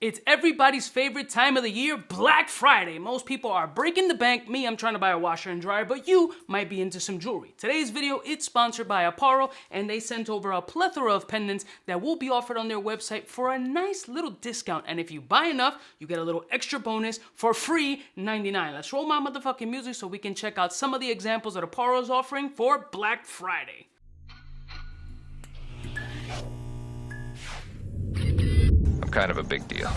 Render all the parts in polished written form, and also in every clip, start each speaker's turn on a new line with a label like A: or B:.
A: It's everybody's favorite time of the year, Black Friday. Most people are breaking the bank. Me, I'm trying to buy a washer and dryer, but you might be into some jewelry. Today's video, it's sponsored by Aporro, and they sent over a plethora of pendants that will be offered on their website for a nice little discount. And if you buy enough, you get a little extra bonus for free $99. Let's roll my motherfucking music so we can check out some of the examples that Aporro is offering for Black Friday.
B: Kind of a big deal.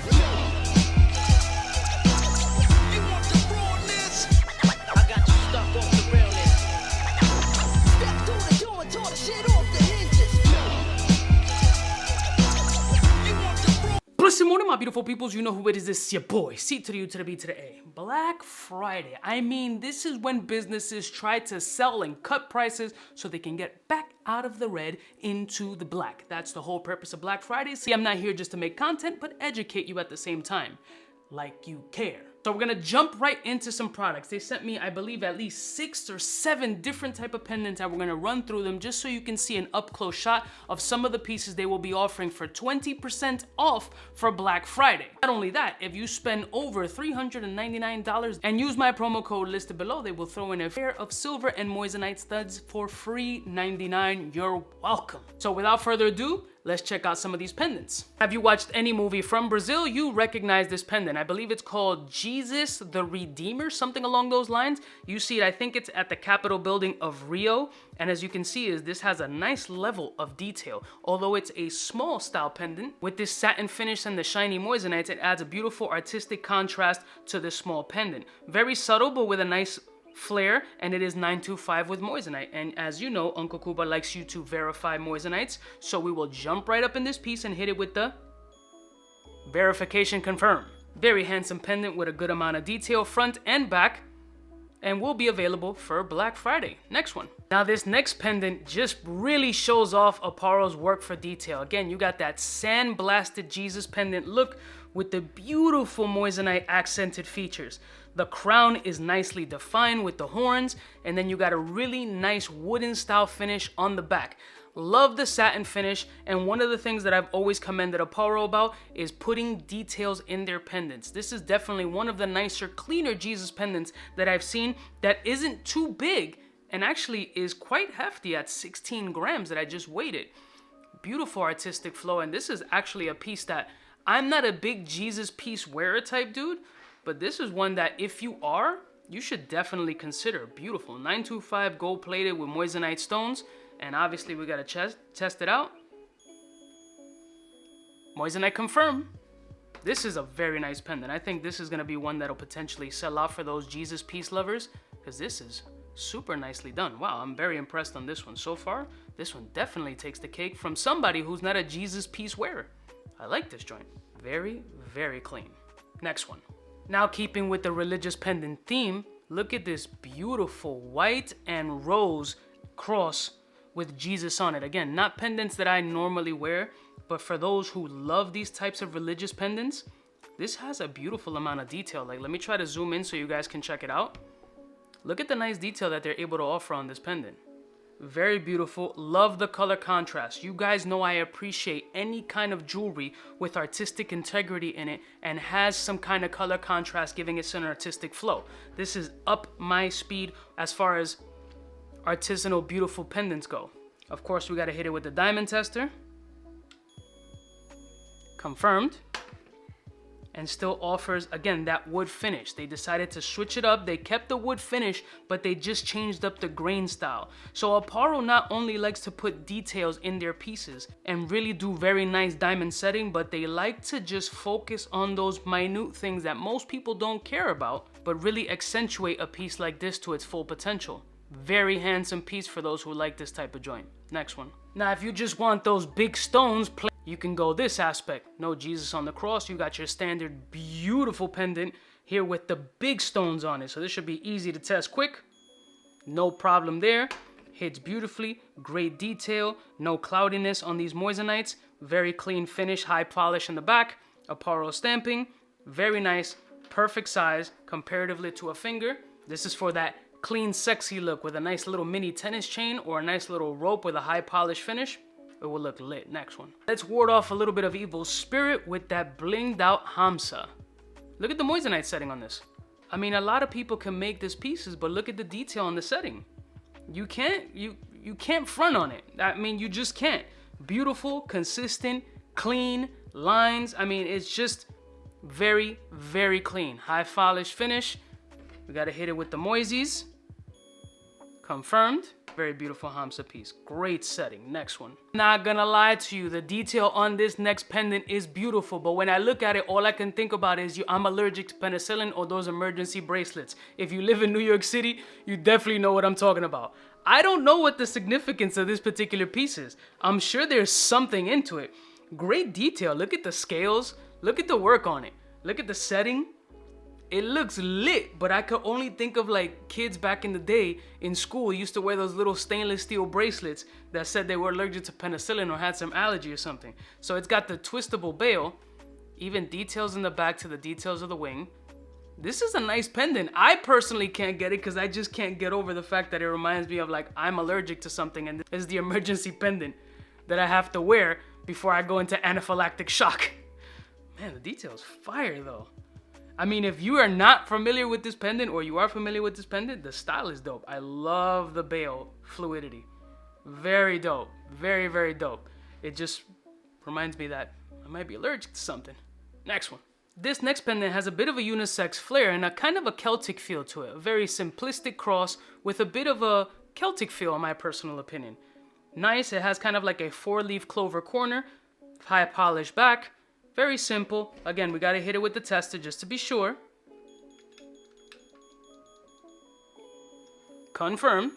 A: Listen, morning, my beautiful peoples. You know who it is. This is your boy, C to the U to the B to the A. Black Friday. I mean, this is when businesses try to sell and cut prices so they can get back out of the red into the black. That's the whole purpose of Black Friday. See, I'm not here just to make content, but educate you at the same time. Like you care. So we're gonna jump right into some products. They sent me, I believe, at least 6 or 7 different type of pendants, and we're gonna run through them just so you can see an up-close shot of some of the pieces they will be offering for 20% off for Black Friday. Not only that, if you spend over $399 and use my promo code listed below, they will throw in a pair of silver and moissanite studs for free $99. You're welcome. So without further ado, let's check out some of these pendants. Have you watched any movie from Brazil? You recognize this pendant. I believe it's called Jesus the Redeemer, something along those lines. You see it, I think it's at the Capitol building of Rio. And as you can see, this has a nice level of detail. Although it's a small style pendant, with this satin finish and the shiny moissanites, it adds a beautiful artistic contrast to this small pendant. Very subtle, but with a nice flare, and it is 925 with moissanite. And as you know, Uncle Cuba likes you to verify moissanites, so we will jump right up in this piece and hit it with the verification confirm. Very handsome pendant with a good amount of detail front and back, and will be available for Black Friday. Next one. Now this next pendant just really shows off Aporro's work for detail. Again, you got that sand-blasted Jesus pendant look with the beautiful moissanite accented features. The crown is nicely defined with the horns, and then you got a really nice wooden style finish on the back. Love the satin finish, and one of the things that I've always commended Aporro about is putting details in their pendants. This is definitely one of the nicer, cleaner Jesus pendants that I've seen that isn't too big and actually is quite hefty at 16 grams that I just weighed it. Beautiful artistic flow, and this is actually a piece that I'm not a big Jesus piece wearer type dude, but this is one that if you are, you should definitely consider. Beautiful, 925 gold plated with moissanite stones. And obviously we gotta test it out. Moissanite confirm. This is a very nice pendant. I think this is gonna be one that'll potentially sell out for those Jesus piece lovers, because this is super nicely done. Wow, I'm very impressed on this one. So far, this one definitely takes the cake from somebody who's not a Jesus piece wearer. I like this joint. Very, very clean. Next one. Now, keeping with the religious pendant theme, look at this beautiful white and rose cross with Jesus on it. Again, not pendants that I normally wear, but for those who love these types of religious pendants, this has a beautiful amount of detail. Like, let me try to zoom in so you guys can check it out. Look at the nice detail that they're able to offer on this pendant. Very beautiful. Love the color contrast. You guys know I appreciate any kind of jewelry with artistic integrity in it and has some kind of color contrast, giving it an artistic flow. This is up my speed as far as artisanal beautiful pendants go. Of course, we got to hit it with the diamond tester. Confirmed. And still offers, again, that wood finish. They decided to switch it up. They kept the wood finish, but they just changed up the grain style. So Aporro not only likes to put details in their pieces and really do very nice diamond setting, but they like to just focus on those minute things that most people don't care about, but really accentuate a piece like this to its full potential. Very handsome piece for those who like this type of joint. Next one. Now, if you just want those big stones, you can go this aspect. No Jesus on the cross. You got your standard beautiful pendant here with the big stones on it. So this should be easy to test quick. No problem there. Hits beautifully. Great detail. No cloudiness on these moissanites. Very clean finish. High polish in the back. Aporro stamping. Very nice. Perfect size comparatively to a finger. This is for that clean, sexy look with a nice little mini tennis chain or a nice little rope with a high polish finish. it will look lit. Next one. Let's ward off a little bit of evil spirit with that blinged out Hamsa. Look at the moissanite setting on this. I mean, a lot of people can make these pieces, but look at the detail on the setting. You can't front on it. I mean, you just can't. Beautiful, consistent, clean lines. I mean, it's just very, very clean. High polish finish. We gotta hit it with the moisies. Confirmed. Very beautiful Hamsa piece. Great setting. Next one. Not gonna lie to you, the detail on this next pendant is beautiful, but when I look at it, all I can think about is I'm allergic to penicillin or those emergency bracelets. If you live in New York City, you definitely know what I'm talking about. I don't know what the significance of this particular piece is. I'm sure there's something into it. Great detail. Look at the scales. Look at the work on it. Look at the setting. It looks lit, but I could only think of like kids back in the day in school used to wear those little stainless steel bracelets that said they were allergic to penicillin or had some allergy or something. So it's got the twistable bail, even details in the back to the details of the wing. This is a nice pendant. I personally can't get it because I just can't get over the fact that it reminds me of like I'm allergic to something, and this is the emergency pendant that I have to wear before I go into anaphylactic shock. Man, the detail's fire though. I mean, if you are not familiar with this pendant or you are familiar with this pendant, the style is dope. I love the bail fluidity. Very dope. Very, very dope. It just reminds me that I might be allergic to something. Next one. This next pendant has a bit of a unisex flair and a kind of a Celtic feel to it. A very simplistic cross with a bit of a Celtic feel in my personal opinion. Nice. It has kind of like a 4-leaf clover corner, high polish back. Very simple. Again, we gotta hit it with the tester just to be sure. Confirm.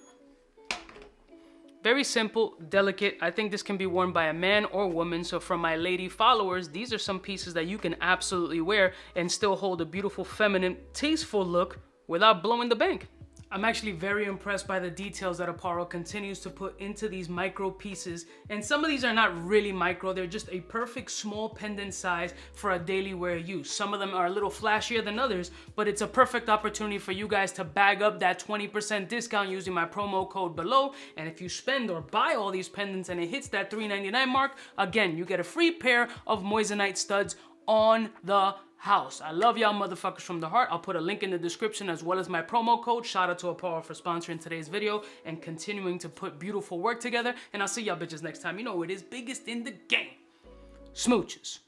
A: Very simple, delicate. I think this can be worn by a man or woman. So for my lady followers, these are some pieces that you can absolutely wear and still hold a beautiful, feminine, tasteful look without blowing the bank. I'm actually very impressed by the details that Aporro continues to put into these micro pieces. And some of these are not really micro, they're just a perfect small pendant size for a daily wear use. Some of them are a little flashier than others, but it's a perfect opportunity for you guys to bag up that 20% discount using my promo code below. And if you spend or buy all these pendants and it hits that $3.99 mark, again, you get a free pair of moissanite studs on the house. I love y'all motherfuckers from the heart. I'll put a link in the description as well as my promo code. Shout out to Aporro for sponsoring today's video and continuing to put beautiful work together. And I'll see y'all bitches next time. You know it is biggest in the game. Smooches.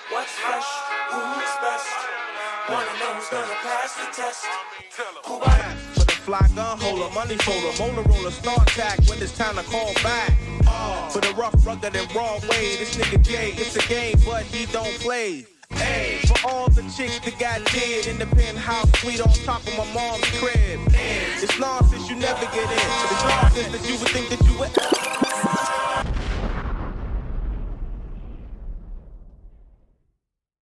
A: What's fresh? Who's best? One of them's gonna pass the test.
C: For the fly gun holder, money folder, motor roller, start attack when it's time to call back. For the rough, rugged, and raw way, this nigga Jay, it's a game, but he don't play. Hey, for all the chicks that got dead in the penthouse suite on top of my mom's crib. It's nonsense you never get in. It's nonsense that you would think that you would.